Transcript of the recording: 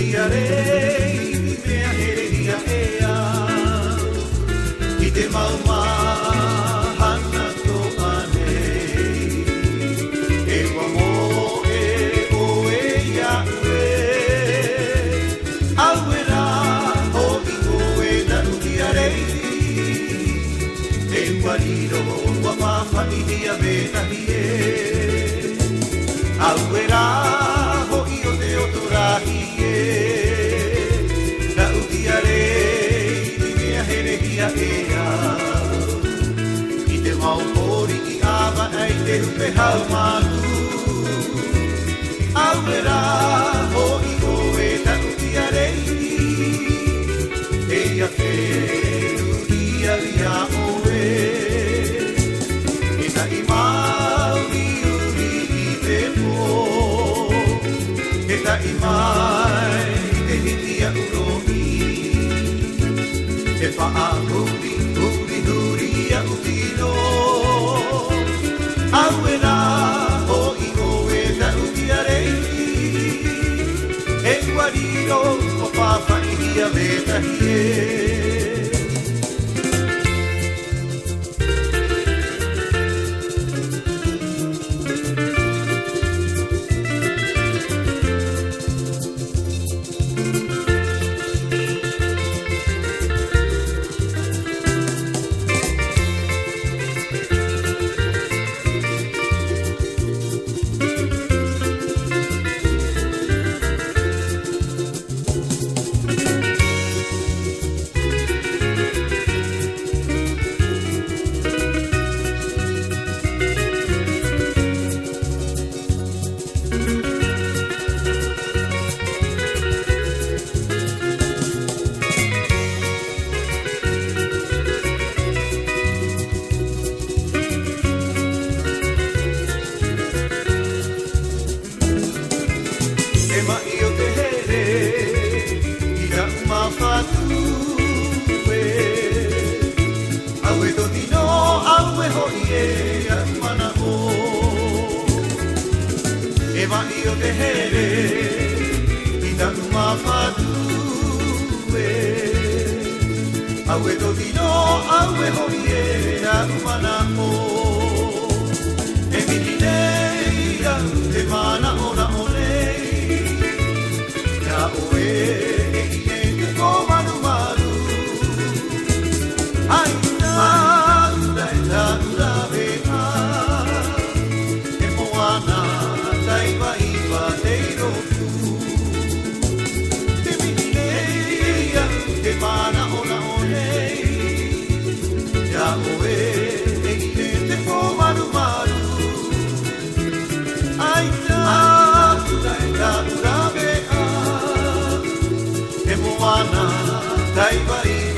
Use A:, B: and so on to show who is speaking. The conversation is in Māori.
A: dia rei mea hereia ea I te maumahana tō anei E wa mo e o e ia ue Auera o I koe tanu dia rei E wariro wa mawhani dia me tahi e Auera ho I o te otorahi e Na utia rei I mea herehia ea I te maupori I awa ai te upe hau manu Auera ho I koe na utia rei Eia wheru ia ria oe E na I mauri uri I te po E na I mai te hitia urohi E paa huri huri huri ia utino Auera ho I koe na utia rei E wariro o pawhai ia vetahi e Io te here I taku mawhatue Aue to tino aue hoi e a umana o E mini neira te mana ona o nei Ka oe e ine te komanu maru Ai na ura e ta ura vea E moana taiwa iwa teiro tu Te minineia te mana ona o nei Ia oe e ine te komanu maru Ai ta ura e ta ura vea E moana taiwa iwa